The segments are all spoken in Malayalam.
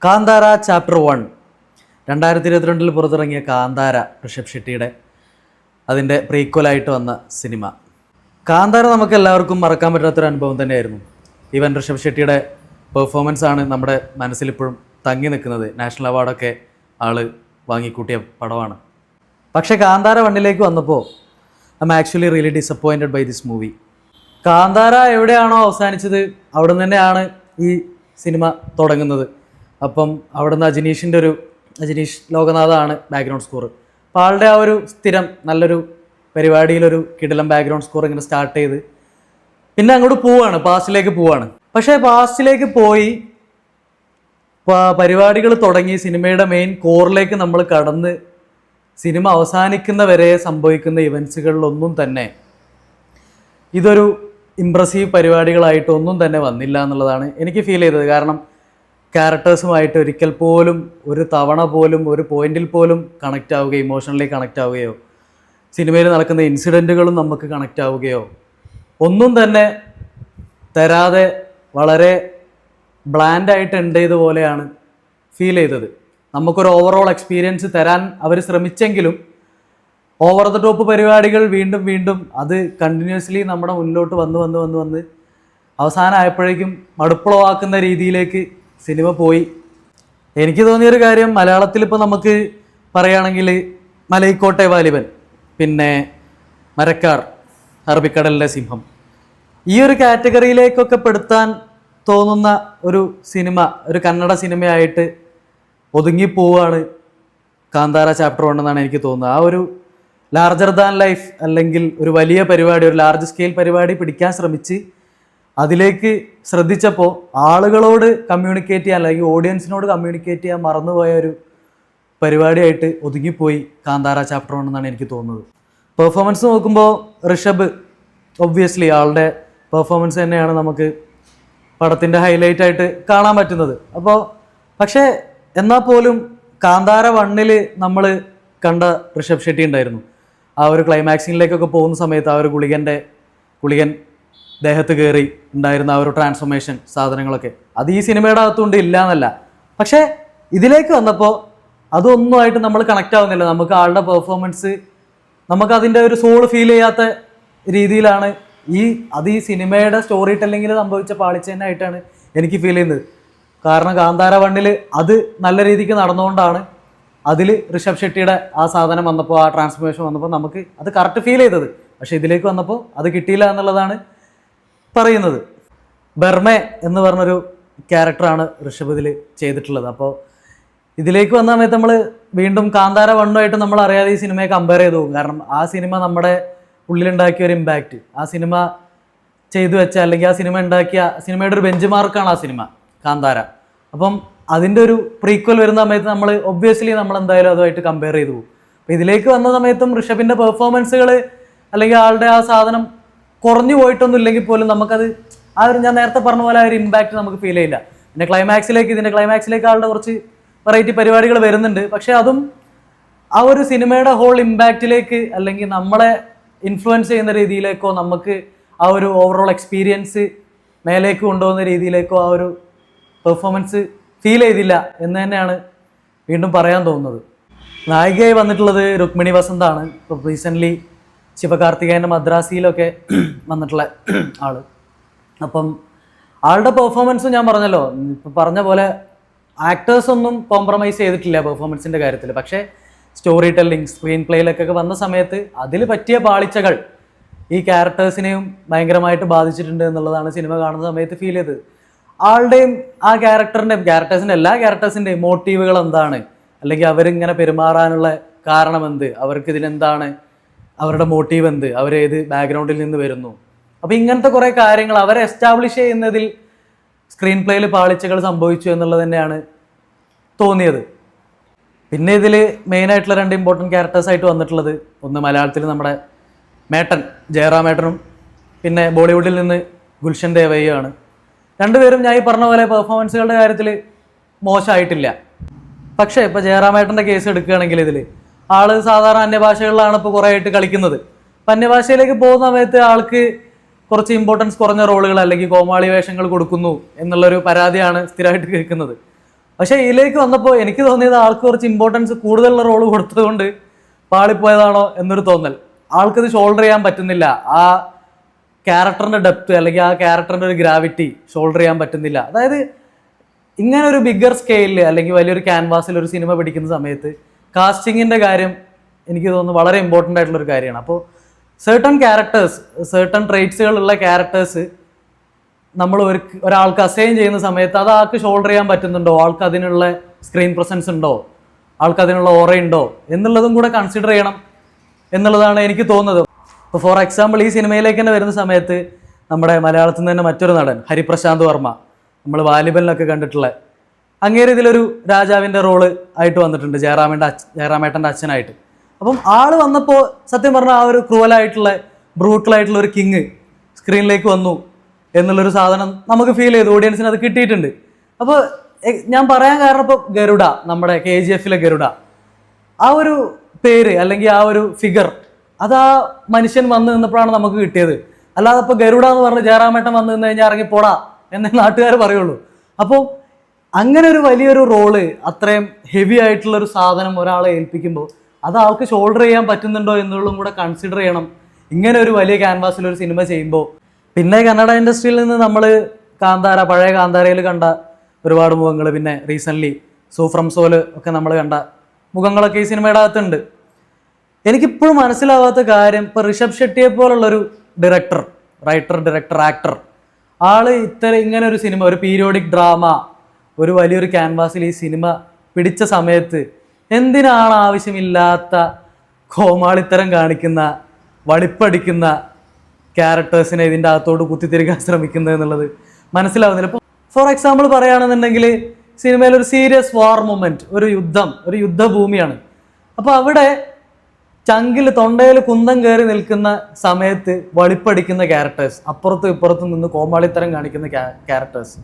കാന്താര ചാപ്റ്റർ 1 2022 പുറത്തിറങ്ങിയ കാന്താര ഋഷഭ് ഷെട്ടിയുടെ അതിൻ്റെ പ്രീക്വലായിട്ട് വന്ന സിനിമ. കാന്താര നമുക്ക് എല്ലാവർക്കും മറക്കാൻ പറ്റാത്തൊരു അനുഭവം തന്നെയായിരുന്നു. ഈവൻ ഋഷഭ് ഷെട്ടിയുടെ പെർഫോമൻസ് ആണ് നമ്മുടെ മനസ്സിലിപ്പോഴും തങ്ങി നിൽക്കുന്നത്. നാഷണൽ അവാർഡൊക്കെ ആൾ വാങ്ങിക്കൂട്ടിയ പടമാണ്. പക്ഷേ കാന്താര 1 വന്നപ്പോൾ I am actually really disappointed by this movie. Kantara എവിടെയാണോ അവസാനിച്ചത് അവിടെ നിന്ന് തന്നെയാണ് ഈ സിനിമ തുടങ്ങുന്നത്. അപ്പം അവിടുന്ന് അജനീഷ് ലോകനാഥാണ് ബാക്ക്ഗ്രൗണ്ട് സ്കോർ. അപ്പോൾ ആളുടെ ആ ഒരു സ്ഥിരം നല്ലൊരു പരിപാടിയിലൊരു കിടിലം ബാക്ക്ഗ്രൗണ്ട് സ്കോർ ഇങ്ങനെ സ്റ്റാർട്ട് ചെയ്ത് പിന്നെ അങ്ങോട്ട് പോവാണ്, പാസ്റ്റിലേക്ക് പോവാണ്. പക്ഷേ പാസ്റ്റിലേക്ക് പോയി പരിപാടികൾ തുടങ്ങി സിനിമയുടെ മെയിൻ കോറിലേക്ക് നമ്മൾ കടന്ന് സിനിമ അവസാനിക്കുന്ന വരെ സംഭവിക്കുന്ന ഇവൻസുകളിലൊന്നും തന്നെ ഇതൊരു ഇംപ്രസീവ് പരിപാടികളായിട്ടൊന്നും തന്നെ വന്നില്ല എന്നുള്ളതാണ് എനിക്ക് ഫീൽ ചെയ്തത്. കാരണം ക്യാരക്ടേഴ്സുമായിട്ട് ഒരിക്കൽ പോലും ഒരു തവണ പോലും ഒരു പോയിന്റിൽ പോലും കണക്റ്റ് ആവുകയോ ഇമോഷണലി കണക്റ്റ് ആവുകയോ സിനിമയിൽ നടക്കുന്ന ഇൻസിഡൻറ്റുകളും നമുക്ക് കണക്റ്റ് ആവുകയോ ഒന്നും തന്നെ തരാതെ വളരെ ബ്ലാൻഡായിട്ട് എൻഡ് ചെയ്തതുപോലെയാണ് ഫീൽ ചെയ്തത്. നമുക്കൊരു ഓവറോൾ എക്സ്പീരിയൻസ് തരാൻ അവർ ശ്രമിച്ചെങ്കിലും ഓവർ ദ ടോപ്പ് പരിപാടികൾ വീണ്ടും വീണ്ടും അത് കണ്ടിന്യൂസ്ലി നമ്മുടെ മുന്നിലോട്ട് വന്ന് അവസാനമായപ്പോഴേക്കും മടുപ്പുളവാക്കുന്ന രീതിയിലേക്ക് സിനിമ പോയി. എനിക്ക് തോന്നിയൊരു കാര്യം, മലയാളത്തിൽ ഇപ്പോൾ നമുക്ക് പറയുകയാണെങ്കിൽ മലൈക്കോട്ടെ വാലിബൻ, പിന്നെ മരക്കാർ, അറബിക്കടലിലെ സിംഹം, ഈ ഒരു കാറ്റഗറിയിലേക്കൊക്കെ പെടുത്താൻ തോന്നുന്ന ഒരു സിനിമ, ഒരു കന്നഡ സിനിമയായിട്ട് ഒതുങ്ങിപ്പോവാണ് കാന്താര ചാപ്റ്റർ 1 എന്നാണ് എനിക്ക് തോന്നുന്നത്. ആ ഒരു ലാർജർ ദാൻ ലൈഫ് അല്ലെങ്കിൽ ഒരു വലിയ പരിപാടി, ഒരു ലാർജ് സ്കെയിൽ പരിപാടി പിടിക്കാൻ ശ്രമിച്ച് അതിലേക്ക് ശ്രദ്ധിച്ചപ്പോൾ ആളുകളോട് കമ്മ്യൂണിക്കേറ്റ് ചെയ്യാൻ അല്ലെങ്കിൽ ഓഡിയൻസിനോട് കമ്മ്യൂണിക്കേറ്റ് ചെയ്യാൻ മറന്നുപോയ ഒരു പരിപാടിയായിട്ട് ഒതുങ്ങിപ്പോയി കാന്താര ചാപ്റ്റർ 1 എന്നാണ് എനിക്ക് തോന്നുന്നത്. പെർഫോമൻസ് നോക്കുമ്പോൾ ഋഷഭ് ഒബ്വിയസ്ലി ആളുടെ പെർഫോമൻസ് തന്നെയാണ് നമുക്ക് പടത്തിൻ്റെ ഹൈലൈറ്റ് ആയിട്ട് കാണാൻ പറ്റുന്നത്. പക്ഷേ എന്നാൽ പോലും കാന്താര 1 നമ്മൾ കണ്ട ഋഷഭ് ഷെട്ടി ഉണ്ടായിരുന്നു. ആ ഒരു ക്ലൈമാക്സിങ്ങിലേക്കൊക്കെ പോകുന്ന സമയത്ത് ആ ഒരു ഗുളികൻ ദേഹത്ത് കയറി ഉണ്ടായിരുന്ന ആ ഒരു ട്രാൻസ്ഫോർമേഷൻ സാധനങ്ങളൊക്കെ അത് ഈ സിനിമയുടെ അകത്തുകൊണ്ട് ഇല്ല എന്നല്ല. പക്ഷേ ഇതിലേക്ക് വന്നപ്പോൾ അതൊന്നുമായിട്ട് നമ്മൾ കണക്റ്റ് ആവുന്നില്ല. നമുക്ക് ആളുടെ പെർഫോമൻസ് നമുക്കതിൻ്റെ ഒരു സോൾ ഫീൽ ചെയ്യാത്ത രീതിയിലാണ് ഈ സിനിമയുടെ സ്റ്റോറി ടെല്ലിങ്ങിൽ സംഭവിച്ച പാളിച്ച തന്നെ ആയിട്ടാണ് എനിക്ക് ഫീൽ ചെയ്യുന്നത്. കാരണം കാന്താര 1 അത് നല്ല രീതിക്ക് നടന്നുകൊണ്ടാണ് അതിൽ ഋഷഭ് ഷെട്ടിയുടെ ആ സാധനം വന്നപ്പോൾ, ആ ട്രാൻസ്ഫോർമേഷൻ വന്നപ്പോൾ നമുക്ക് അത് കറക്റ്റ് ഫീൽ ചെയ്തത്. പക്ഷേ ഇതിലേക്ക് വന്നപ്പോൾ അത് കിട്ടിയില്ല എന്നുള്ളതാണ് പറയുന്നത്. ബർമ എന്ന് പറഞ്ഞൊരു ക്യാരക്ടറാണ് ഋഷഭ് ഇതിൽ ചെയ്തിട്ടുള്ളത്. അപ്പോൾ ഇതിലേക്ക് വന്ന സമയത്ത് നമ്മൾ വീണ്ടും കാന്താര 1 നമ്മൾ അറിയാതെ ഈ സിനിമയെ കമ്പയർ ചെയ്തു പോകും. കാരണം ആ സിനിമ നമ്മുടെ ഉള്ളിലുണ്ടാക്കിയ ഒരു ഇമ്പാക്റ്റ്, ആ സിനിമ ചെയ്തു വെച്ച അല്ലെങ്കിൽ ആ സിനിമ ഉണ്ടാക്കിയ സിനിമയുടെ ഒരു ബെഞ്ച് മാർക്കാണ് ആ സിനിമ കാന്താര. അപ്പം അതിൻ്റെ ഒരു പ്രീക്വൽ വരുന്ന സമയത്ത് നമ്മൾ ഒബ്വിയസ്ലി നമ്മൾ എന്തായാലും അതുമായിട്ട് കമ്പയർ ചെയ്തു പോകും. അപ്പോൾ ഇതിലേക്ക് വന്ന സമയത്തും ഋഷഭിൻ്റെ പെർഫോമൻസുകൾ അല്ലെങ്കിൽ ആളുടെ ആ സാധനം കുറഞ്ഞു പോയിട്ടൊന്നും ഇല്ലെങ്കിൽ പോലും നമുക്കത് ആ ഒരു ഞാൻ നേരത്തെ പറഞ്ഞ പോലെ ആ ഒരു ഇമ്പാക്റ്റ് നമുക്ക് ഫീൽ ചെയ്യില്ല. ഇതിൻ്റെ ക്ലൈമാക്സിലേക്ക് ആളുടെ കുറച്ച് വെറൈറ്റി പരിപാടികൾ വരുന്നുണ്ട്. പക്ഷേ അതും ആ ഒരു സിനിമയുടെ ഹോൾ ഇമ്പാക്റ്റിലേക്ക് അല്ലെങ്കിൽ നമ്മളെ ഇൻഫ്ലുവൻസ് ചെയ്യുന്ന രീതിയിലേക്കോ നമുക്ക് ആ ഒരു ഓവറോൾ എക്സ്പീരിയൻസ് മേലേക്ക് കൊണ്ടുപോകുന്ന രീതിയിലേക്കോ ആ ഒരു പെർഫോമൻസ് ഫീൽ ചെയ്തില്ല എന്ന് തന്നെയാണ് വീണ്ടും പറയാൻ തോന്നുന്നത്. നായികയായി വന്നിട്ടുള്ളത് രുക്മിണി വസന്താണ്. ഇപ്പോൾ റീസെൻ്റ്ലി ശിവകാർത്തികേയൻ്റെ മദ്രാസിയിലൊക്കെ വന്നിട്ടുള്ള ആള്. അപ്പം ആളുടെ പെർഫോമൻസും ഞാൻ പറഞ്ഞല്ലോ, ഇപ്പം പറഞ്ഞ പോലെ ആക്ടേഴ്സൊന്നും കോംപ്രമൈസ് ചെയ്തിട്ടില്ല പെർഫോമൻസിൻ്റെ കാര്യത്തിൽ. പക്ഷേ സ്റ്റോറി ടെല്ലിങ്, സ്ക്രീൻ പ്ലേയിലൊക്കെ വന്ന സമയത്ത് അതിൽ പറ്റിയ പാളിച്ചകൾ ഈ ക്യാരക്ടേഴ്സിനെയും ഭയങ്കരമായിട്ട് ബാധിച്ചിട്ടുണ്ട് എന്നുള്ളതാണ് സിനിമ കാണുന്ന സമയത്ത് ഫീൽ ചെയ്തത്. ആളുടെയും ആ ക്യാരക്ടേഴ്സിൻ്റെ എല്ലാ ക്യാരക്ടേഴ്സിൻ്റെയും മോട്ടീവുകൾ എന്താണ്, അല്ലെങ്കിൽ അവരിങ്ങനെ പെരുമാറാനുള്ള കാരണം എന്ത്, അവർക്ക് ഇതിനെന്താണ് അവരുടെ മോട്ടീവ് എന്ത്, അവരേത് ബാക്ക്ഗ്രൗണ്ടിൽ നിന്ന് വരുന്നു. അപ്പോൾ ഇങ്ങനത്തെ കുറേ കാര്യങ്ങൾ അവരെ എസ്റ്റാബ്ലിഷ് ചെയ്യുന്നതിൽ സ്ക്രീൻ പ്ലേയിൽ പാളിച്ചകൾ സംഭവിച്ചു എന്നുള്ളത് തന്നെയാണ് തോന്നിയത്. പിന്നെ ഇതിൽ മെയിനായിട്ടുള്ള 2 ഇമ്പോർട്ടൻറ്റ് ക്യാരക്ടേഴ്സായിട്ട് വന്നിട്ടുള്ളത്, ഒന്ന് മലയാളത്തിൽ നമ്മുടെ മേട്ടൻ ജയറാമേട്ടനും പിന്നെ ബോളിവുഡിൽ നിന്ന് ഗുൽഷൻ ദേവയ്യാണ്. രണ്ടുപേരും ഞാൻ ഈ പറഞ്ഞ പോലെ പെർഫോമൻസുകളുടെ കാര്യത്തിൽ മോശമായിട്ടില്ല. പക്ഷേ ഇപ്പോൾ ജയറാമേട്ടൻ്റെ കേസ് എടുക്കുകയാണെങ്കിൽ ഇതിൽ ആൾ സാധാരണ അന്യഭാഷകളിലാണ് ഇപ്പോൾ കുറേ ആയിട്ട് കളിക്കുന്നത്. അപ്പം അന്യഭാഷയിലേക്ക് പോകുന്ന സമയത്ത് ആൾക്ക് കുറച്ച് ഇമ്പോർട്ടൻസ് കുറഞ്ഞ റോളുകൾ അല്ലെങ്കിൽ കോമാളി വേഷങ്ങൾ കൊടുക്കുന്നു എന്നുള്ളൊരു പരാതിയാണ് സ്ഥിരമായിട്ട് കേൾക്കുന്നത്. പക്ഷേ ഇതിലേക്ക് വന്നപ്പോൾ എനിക്ക് തോന്നിയത് ആൾക്ക് കുറച്ച് ഇമ്പോർട്ടൻസ് കൂടുതലുള്ള റോള് കൊടുത്തതുകൊണ്ട് പാളിപ്പോയതാണോ എന്നൊരു തോന്നൽ. ആൾക്കത് ഷോൾഡർ ചെയ്യാൻ പറ്റുന്നില്ല. ആ ക്യാരക്ടറിന്റെ ഡെപ്ത് അല്ലെങ്കിൽ ആ ക്യാരക്ടറിന്റെ ഒരു ഗ്രാവിറ്റി ഷോൾഡർ ചെയ്യാൻ പറ്റുന്നില്ല. അതായത് ഇങ്ങനെ ഒരു ബിഗ്ഗർ സ്കെയിലിൽ അല്ലെങ്കിൽ വലിയൊരു ക്യാൻവാസിൽ ഒരു സിനിമ പിടിക്കുന്ന സമയത്ത് കാസ്റ്റിങ്ങിന്റെ കാര്യം എനിക്ക് തോന്നുന്നു വളരെ ഇമ്പോർട്ടൻ്റ് ആയിട്ടുള്ള ഒരു കാര്യമാണ്. അപ്പോൾ സർട്ടൺ ട്രേറ്റ്സുകളുള്ള ക്യാരക്ടേഴ്സ് നമ്മൾ ഒരാൾക്ക് അസൈൻ ചെയ്യുന്ന സമയത്ത് അത് ആൾക്ക് ഷോൾഡർ ചെയ്യാൻ പറ്റുന്നുണ്ടോ, ആൾക്ക് അതിനുള്ള സ്ക്രീൻ പ്രസൻസ് ഉണ്ടോ, ആൾക്ക് അതിനുള്ള ഓറയുണ്ടോ എന്നുള്ളതും കൂടെ കൺസിഡർ ചെയ്യണം എന്നുള്ളതാണ് എനിക്ക് തോന്നുന്നത്. ഇപ്പോൾ ഫോർ എക്സാമ്പിൾ ഈ സിനിമയിലേക്ക് തന്നെ വരുന്ന സമയത്ത് നമ്മുടെ മലയാളത്തിൽ നിന്ന് തന്നെ മറ്റൊരു നടൻ ഹരിപ്രശാന്ത് വർമ്മ, നമ്മൾ വാലിബലിനൊക്കെ കണ്ടിട്ടുള്ള അങ്ങേര് ഇതിലൊരു രാജാവിൻ്റെ റോള് ആയിട്ട് വന്നിട്ടുണ്ട്, ജയറാമേട്ടൻ്റെ അച്ഛനായിട്ട്. അപ്പം ആള് വന്നപ്പോൾ സത്യം പറഞ്ഞാൽ ആ ഒരു ക്രൂവലായിട്ടുള്ള ബ്രൂട്ടലായിട്ടുള്ള ഒരു കിങ് സ്ക്രീനിലേക്ക് വന്നു എന്നുള്ളൊരു സാധനം നമുക്ക് ഫീൽ ചെയ്തു, ഓഡിയൻസിന് അത് കിട്ടിയിട്ടുണ്ട്. അപ്പോൾ ഞാൻ പറയാൻ കാരണം ഇപ്പോൾ ഗരുഡ, നമ്മുടെ KGF-ലെ ഗരുഡ, ആ ഒരു പേര് അല്ലെങ്കിൽ ആ ഒരു ഫിഗർ അത് ആ മനുഷ്യൻ വന്നു നിന്നപ്പോഴാണ് നമുക്ക് കിട്ടിയത്. അല്ലാതെ ഇപ്പോൾ ഗരുഡ എന്ന് പറഞ്ഞ് ജയറാമേട്ടൻ വന്നു നിന്ന് കഴിഞ്ഞാൽ ഇറങ്ങി പോടാ എന്നേ നാട്ടുകാർ പറയുള്ളൂ. അപ്പോൾ അങ്ങനെ ഒരു വലിയൊരു റോള്, അത്രയും ഹെവി ആയിട്ടുള്ളൊരു സാധനം ഒരാളെ ഏൽപ്പിക്കുമ്പോൾ അത് ആൾക്ക് ഷോൾഡർ ചെയ്യാൻ പറ്റുന്നുണ്ടോ എന്നുള്ളതും കൂടെ കൺസിഡർ ചെയ്യണം ഇങ്ങനെ ഒരു വലിയ ക്യാൻവാസിൽ ഒരു സിനിമ ചെയ്യുമ്പോൾ. പിന്നെ കന്നഡ ഇൻഡസ്ട്രിയിൽ നിന്ന് നമ്മൾ കാന്താര, പഴയ കാന്താരയിൽ കണ്ട ഒരുപാട് മുഖങ്ങൾ, പിന്നെ റീസെൻ്റ്ലി ഫ്രം സോല് ഒക്കെ നമ്മൾ കണ്ട മുഖങ്ങളൊക്കെ ഈ സിനിമയുടെ അകത്തുണ്ട്. എനിക്കിപ്പോഴും മനസ്സിലാവാത്ത കാര്യം, ഇപ്പോൾ ഋഷഭ് ഷെട്ടിയെ പോലുള്ളൊരു ഡയറക്ടർ, റൈറ്റർ, ഡയറക്ടർ, ആക്ടർ, ആള് ഇങ്ങനെ ഒരു സിനിമ, ഒരു പീരിയോഡിക് ഡ്രാമ, ഒരു വലിയൊരു ക്യാൻവാസിൽ ഈ സിനിമ പിടിച്ച സമയത്ത് എന്തിനാണ് ആവശ്യമില്ലാത്ത കോമാളിത്തരം കാണിക്കുന്ന, വളിപ്പടിക്കുന്ന ക്യാരക്ടേഴ്സിനെ ഇതിൻ്റെ അകത്തോട്ട് കുത്തിത്തിരിക്കാൻ ശ്രമിക്കുന്നത് എന്നുള്ളത് മനസ്സിലാവുന്നില്ല. ഇപ്പോൾ ഫോർ എക്സാമ്പിൾ പറയുകയാണെന്നുണ്ടെങ്കിൽ സിനിമയിൽ ഒരു സീരിയസ് വാർ മൊമെൻറ്റ്, ഒരു യുദ്ധഭൂമിയാണ്. അപ്പോൾ അവിടെ ചങ്കിൽ തൊണ്ടയിൽ കുന്തം കയറി നിൽക്കുന്ന സമയത്ത് വളിപ്പടിക്കുന്ന ക്യാരക്ടേഴ്സ്, അപ്പുറത്തും ഇപ്പുറത്തും നിന്ന് കോമാളിത്തരം കാണിക്കുന്ന ക്യാരക്ടേഴ്സ്,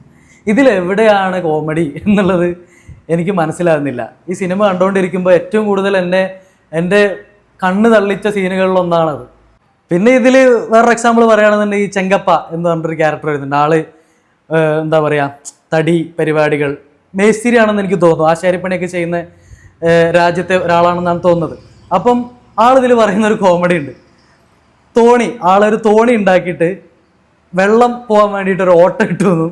ഇതിലെവിടെയാണ് കോമഡി എന്നുള്ളത് എനിക്ക് മനസ്സിലാകുന്നില്ല. ഈ സിനിമ കണ്ടുകൊണ്ടിരിക്കുമ്പോൾ ഏറ്റവും കൂടുതൽ എൻ്റെ കണ്ണ് തള്ളിച്ച സീനുകളിലൊന്നാണത്. പിന്നെ ഇതിൽ വേറൊരു എക്സാമ്പിൾ പറയുകയാണെന്നുണ്ടെങ്കിൽ ഈ ചെങ്കപ്പ എന്ന് പറഞ്ഞൊരു ക്യാരക്ടർ വരുന്നുണ്ട്. ആള് എന്താ പറയുക, തടി പരിപാടികൾ, മേസ്തിരിയാണെന്ന് എനിക്ക് തോന്നുന്നു, ആശാരിപ്പണിയൊക്കെ ചെയ്യുന്ന രാജ്യത്തെ ഒരാളാണെന്നാണ് തോന്നുന്നത്. അപ്പം ആളിതിൽ പറയുന്നൊരു കോമഡി ഉണ്ട്. ആളൊരു തോണി ഉണ്ടാക്കിയിട്ട് വെള്ളം പോകാൻ വേണ്ടിയിട്ട് ഒരു ഓട്ട ഇട്ടു തന്നു.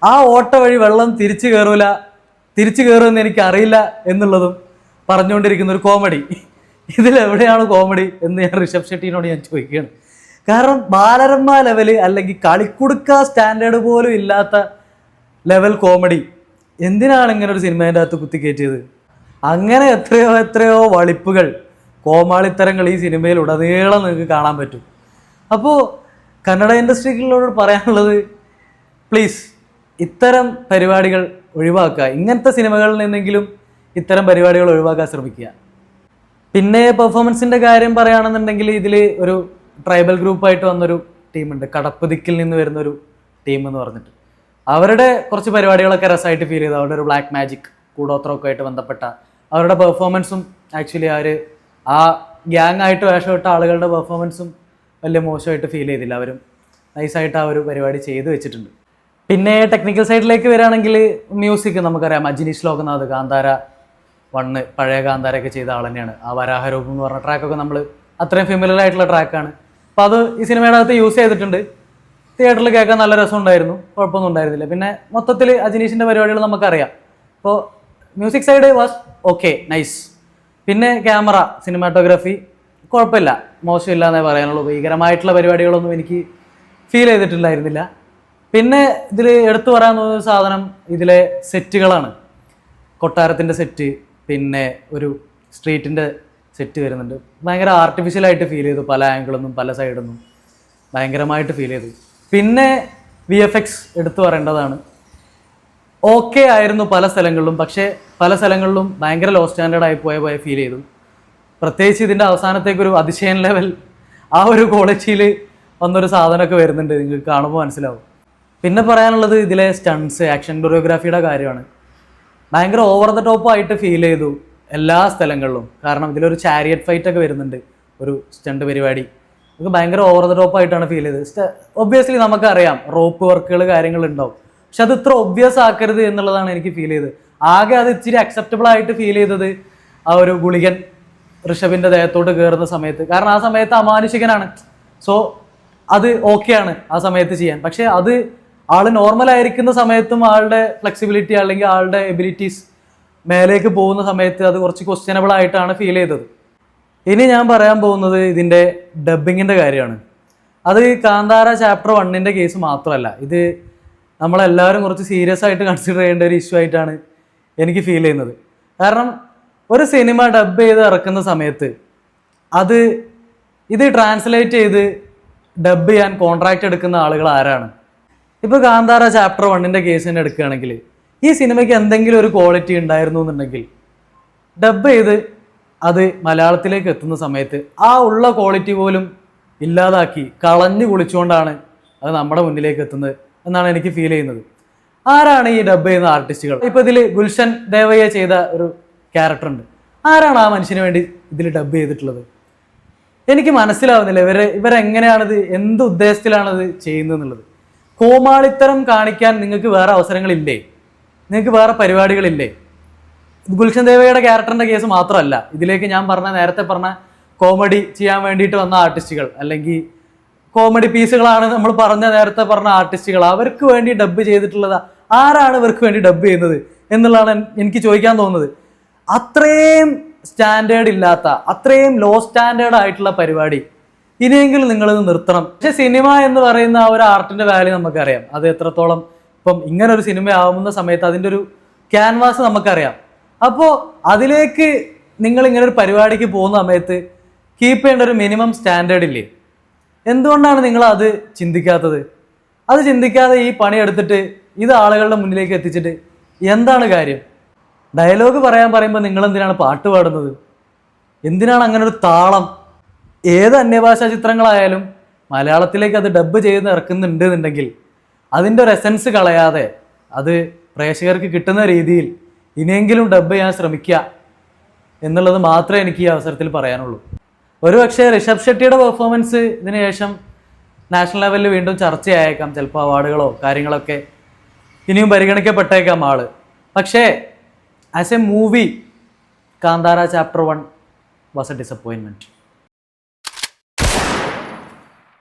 ആ ഓട്ട വഴി വെള്ളം തിരിച്ചു കയറുമെന്ന് എനിക്കറിയില്ല എന്നുള്ളതും പറഞ്ഞുകൊണ്ടിരിക്കുന്ന ഒരു കോമഡി. ഇതിലെവിടെയാണ് കോമഡി എന്ന് ഞാൻ ഋഷഭ് ഷെട്ടിനോട് ഞാൻ ചോദിക്കുകയാണ്. കാരണം ബാലരമ്മ ലെവല് അല്ലെങ്കിൽ കളിക്കുടുക്ക സ്റ്റാൻഡേർഡ് പോലും ഇല്ലാത്ത ലെവൽ കോമഡി എന്തിനാണ് ഇങ്ങനെ ഒരു സിനിമേൻ്റെ അകത്ത് കുത്തിക്കയറ്റിയത്? അങ്ങനെ എത്രയോ വളിപ്പുകൾ, കോമാളിത്തരങ്ങൾ ഈ സിനിമയിൽ ഉടനീളം നിങ്ങൾക്ക് കാണാൻ പറ്റും. അപ്പോൾ കന്നഡ ഇൻഡസ്ട്രികളോട് പറയാനുള്ളത്, പ്ലീസ് ഇത്തരം പരിപാടികൾ ഒഴിവാക്കുക. ഇങ്ങനത്തെ സിനിമകളിൽ നിന്നെങ്കിലും ഇത്തരം പരിപാടികൾ ഒഴിവാക്കാൻ ശ്രമിക്കുക. പിന്നെ പെർഫോമൻസിൻ്റെ കാര്യം പറയുകയാണെന്നുണ്ടെങ്കിൽ ഇതിൽ ഒരു ട്രൈബൽ ഗ്രൂപ്പായിട്ട് വന്നൊരു ടീമുണ്ട്, കടപ്പ് ദിക്കിൽ നിന്ന് വരുന്നൊരു ടീം എന്ന് പറഞ്ഞിട്ട്. അവരുടെ കുറച്ച് പരിപാടികളൊക്കെ രസമായിട്ട് ഫീൽ ചെയ്തു. അവരുടെ ഒരു ബ്ലാക്ക് മാജിക് കൂടോത്രമൊക്കെ ആയിട്ട് ബന്ധപ്പെട്ട അവരുടെ പെർഫോമൻസും, ആക്ച്വലി ആ ഗ്യാങ് ആയിട്ട് വേഷമിട്ട ആളുകളുടെ പെർഫോമൻസും വലിയ മോശമായിട്ട് ഫീൽ ചെയ്തില്ല. അവരും നൈസായിട്ട് ആ ഒരു പരിപാടി ചെയ്ത് വെച്ചിട്ടുണ്ട്. പിന്നെ ടെക്നിക്കൽ സൈഡിലേക്ക് വരികയാണെങ്കിൽ മ്യൂസിക് നമുക്കറിയാം, അജിനീഷ് ലോകനാഥ് കാന്താര 1 പഴയ കാന്താരയൊക്കെ ചെയ്ത ആൾ തന്നെയാണ്. ആ വരാഹരൂപം എന്ന് പറഞ്ഞ ട്രാക്കൊക്കെ നമ്മൾ അത്രയും ഫെമിലിയർ ആയിട്ടുള്ള ട്രാക്കാണ്. അപ്പോൾ അത് ഈ സിനിമയുടെ അകത്ത് യൂസ് ചെയ്തിട്ടുണ്ട്. തിയേറ്ററിൽ കേൾക്കാൻ നല്ല രസമുണ്ടായിരുന്നു, കുഴപ്പമൊന്നും ഉണ്ടായിരുന്നില്ല. പിന്നെ മൊത്തത്തിൽ അജിനീഷിൻ്റെ പരിപാടികൾ നമുക്കറിയാം. അപ്പോൾ music side was okay, nice. പിന്നെ ക്യാമറ, സിനിമാറ്റോഗ്രാഫി കുഴപ്പമില്ല, മോശമില്ല എന്നേ പറയാനുള്ളൂ. ഭീകരമായിട്ടുള്ള പരിപാടികളൊന്നും എനിക്ക് ഫീൽ ചെയ്തിട്ടുണ്ടായിരുന്നില്ല. പിന്നെ ഇതിൽ എടുത്തു പറയാൻ തോന്നുന്ന സാധനം ഇതിലെ സെറ്റുകളാണ്. കൊട്ടാരത്തിൻ്റെ സെറ്റ്, പിന്നെ ഒരു സ്ട്രീറ്റിൻ്റെ സെറ്റ് വരുന്നുണ്ട്. ഭയങ്കര ആർട്ടിഫിഷ്യലായിട്ട് ഫീൽ ചെയ്തു, പല ആംഗിളിൽ നിന്നും പല സൈഡിൽ നിന്നും ഭയങ്കരമായിട്ട് ഫീൽ ചെയ്തു. പിന്നെ VFX എടുത്തു പറയേണ്ടതാണ്. ഓക്കെ ആയിരുന്നു പല സ്ഥലങ്ങളിലും, പക്ഷേ പല സ്ഥലങ്ങളിലും ഭയങ്കര ലോ സ്റ്റാൻഡേർഡായി പോയ ഫീൽ ചെയ്തു. പ്രത്യേകിച്ച് ഇതിൻ്റെ അവസാനത്തേക്കൊരു അതിശയൻ ലെവൽ, ആ ഒരു ക്വാളിറ്റിയിൽ വന്നൊരു സാധനമൊക്കെ വരുന്നുണ്ട്, നിങ്ങൾക്ക് കാണുമ്പോൾ മനസ്സിലാവും. പിന്നെ പറയാനുള്ളത് ഇതിലെ സ്റ്റൺസ്, ആക്ഷൻ കൊറിയോഗ്രാഫിയുടെ കാര്യമാണ്. ഭയങ്കര ഓവർ ദ ടോപ്പ് ആയിട്ട് ഫീൽ ചെയ്തു എല്ലാ സ്ഥലങ്ങളിലും. കാരണം ഇതിലൊരു ചാരിയറ്റ് ഫൈറ്റ് ഒക്കെ വരുന്നുണ്ട്, ഒരു സ്റ്റണ്ട് പരിപാടി. നമുക്ക് ഭയങ്കര ഓവർ ദ ടോപ്പ് ആയിട്ടാണ് ഫീൽ ചെയ്തത്. ഒബ്വിയസ്ലി നമുക്കറിയാം റോപ്പ് വർക്കുകൾ കാര്യങ്ങളുണ്ടാവും, പക്ഷെ അത് ഇത്ര ഒബ്വിയസ് ആക്കരുത് എന്നുള്ളതാണ് എനിക്ക് ഫീൽ ചെയ്തത്. ആകെ അത് ഇച്ചിരി അക്സെപ്റ്റബിൾ ആയിട്ട് ഫീൽ ചെയ്തത് ആ ഒരു ഗുളികൻ ഋഷഭിന്റെ ദേഹത്തോട്ട് കയറുന്ന സമയത്ത്. കാരണം ആ സമയത്ത് അമാനുഷികനാണ്. സോ അത് ഓക്കെയാണ് ആ സമയത്ത് ചെയ്യാൻ. പക്ഷെ അത് ആള് നോർമൽ ആയിരിക്കുന്ന സമയത്തും ആളുടെ ഫ്ലെക്സിബിലിറ്റി അല്ലെങ്കിൽ ആളുടെ എബിലിറ്റീസ് മേലേക്ക് പോകുന്ന സമയത്ത് അത് കുറച്ച് ക്വസ്റ്റ്യനബിൾ ആയിട്ടാണ് ഫീൽ ചെയ്തത്. ഇനി ഞാൻ പറയാൻ പോകുന്നത് ഇതിൻ്റെ ഡബ്ബിങ്ങിൻ്റെ കാര്യമാണ്. അത് കാന്താര ചാപ്റ്റർ 1 കേസ് മാത്രമല്ല, ഇത് നമ്മളെല്ലാവരും കുറച്ച് സീരിയസ് ആയിട്ട് കൺസിഡർ ചെയ്യേണ്ട ഒരു ഇഷ്യൂ ആയിട്ടാണ് എനിക്ക് ഫീൽ ചെയ്യുന്നത്. കാരണം ഒരു സിനിമ ഡബ് ചെയ്ത് ഇറക്കുന്ന സമയത്ത് ഇത് ട്രാൻസ്ലേറ്റ് ചെയ്ത് ഡബ് ചെയ്യാൻ കോൺട്രാക്റ്റ് എടുക്കുന്ന ആളുകൾ ആരാണ്? ഇപ്പോൾ കാന്താര ചാപ്റ്റർ 1 കേസ് തന്നെ എടുക്കുകയാണെങ്കിൽ ഈ സിനിമയ്ക്ക് എന്തെങ്കിലും ഒരു ക്വാളിറ്റി ഉണ്ടായിരുന്നു എന്നുണ്ടെങ്കിൽ ഡബ് ചെയ്ത് അത് മലയാളത്തിലേക്ക് എത്തുന്ന സമയത്ത് ആ ഉള്ള ക്വാളിറ്റി പോലും ഇല്ലാതാക്കി കളഞ്ഞു കുളിച്ചുകൊണ്ടാണ് അത് നമ്മുടെ മുന്നിലേക്ക് എത്തുന്നത് എന്നാണ് എനിക്ക് ഫീൽ ചെയ്യുന്നത്. ആരാണ് ഈ ഡബ് ചെയ്യുന്ന ആർട്ടിസ്റ്റുകൾ? ഇപ്പോൾ ഇതിൽ ഗുൽഷൻ ദേവയ്യ ചെയ്ത ഒരു ക്യാരക്ടർ ഉണ്ട്. ആരാണ് ആ മനുഷ്യന് വേണ്ടി ഇതിൽ ഡബ് ചെയ്തിട്ടുള്ളത്? എനിക്ക് മനസ്സിലാവുന്നില്ല ഇവരെങ്ങനെയാണിത്, എന്ത് ഉദ്ദേശത്തിലാണത് ചെയ്യുന്നത് എന്നുള്ളത്. കോമാളിത്തരം കാണിക്കാൻ നിങ്ങൾക്ക് വേറെ അവസരങ്ങളില്ലേ? നിങ്ങൾക്ക് വേറെ പരിപാടികളില്ലേ? ഗുൽഷൻ ദേവയുടെ ക്യാരക്ടറിന്റെ കേസ് മാത്രമല്ല, ഇതിലേക്ക് ഞാൻ നേരത്തെ പറഞ്ഞ കോമഡി ചെയ്യാൻ വേണ്ടിയിട്ട് വന്ന ആർട്ടിസ്റ്റുകൾ അല്ലെങ്കിൽ കോമഡി പീസുകളാണ് നമ്മൾ നേരത്തെ പറഞ്ഞ ആർട്ടിസ്റ്റുകൾ, അവർക്ക് വേണ്ടി ഡബ് ചെയ്തിട്ടുള്ളത് ആരാണ്? ഇവർക്ക് വേണ്ടി ഡബ് ചെയ്യുന്നത് എന്നുള്ളതാണ് എനിക്ക് ചോദിക്കാൻ തോന്നുന്നത്. അത്രയും സ്റ്റാൻഡേർഡ് ഇല്ലാത്ത, അത്രയും ലോ സ്റ്റാൻഡേർഡ് ആയിട്ടുള്ള പരിപാടി ഇനിയെങ്കിലും നിങ്ങളിത് നിർത്തണം. പക്ഷെ സിനിമ എന്ന് പറയുന്ന ആ ഒരു ആർട്ടിന്റെ വാല്യൂ നമുക്കറിയാം. അത് എത്രത്തോളം ഇപ്പം ഇങ്ങനെ ഒരു സിനിമ ആവുന്ന സമയത്ത് അതിൻ്റെ ഒരു ക്യാൻവാസ് നമുക്കറിയാം. അപ്പോൾ അതിലേക്ക് നിങ്ങൾ ഇങ്ങനെ ഒരു പരിപാടിക്ക് പോകുന്ന സമയത്ത് കീപ്പ് ചെയ്യേണ്ട ഒരു മിനിമം സ്റ്റാൻഡേർഡ് ഇല്ലേ? എന്തുകൊണ്ടാണ് നിങ്ങൾ അത് ചിന്തിക്കാത്തത്? അത് ചിന്തിക്കാതെ ഈ പണിയെടുത്തിട്ട് ഇത് ആളുകളുടെ മുന്നിലേക്ക് എത്തിച്ചിട്ട് എന്താണ് കാര്യം? ഡയലോഗ് പറയുമ്പോൾ നിങ്ങൾ എന്തിനാണ് പാട്ട് പാടുന്നത്? എന്തിനാണ് അങ്ങനെ ഒരു താളം? ഏത് അന്യഭാഷാ ചിത്രങ്ങളായാലും മലയാളത്തിലേക്ക് അത് ഡബ് ചെയ്ത് ഇറക്കുന്നുണ്ട് എന്നുണ്ടെങ്കിൽ അതിൻ്റെ ഒരു എസൻസ് കളയാതെ അത് പ്രേക്ഷകർക്ക് കിട്ടുന്ന രീതിയിൽ ഇനിയെങ്കിലും ഡബ് ചെയ്യാൻ ശ്രമിക്കുക എന്നുള്ളത് മാത്രമേ എനിക്ക് ഈ അവസരത്തിൽ പറയാനുള്ളൂ. ഒരുപക്ഷെ ഋഷഭ് ഷെട്ടിയുടെ പെർഫോമൻസ് ഇതിനു ശേഷം നാഷണൽ ലെവലിൽ വീണ്ടും ചർച്ചയായേക്കാം. ചിലപ്പോൾ അവാർഡുകളോ കാര്യങ്ങളൊക്കെ ഇനിയും പരിഗണിക്കപ്പെട്ടേക്കാം ആള്. പക്ഷേ as A movie Kantara chapter 1 was A disappointment.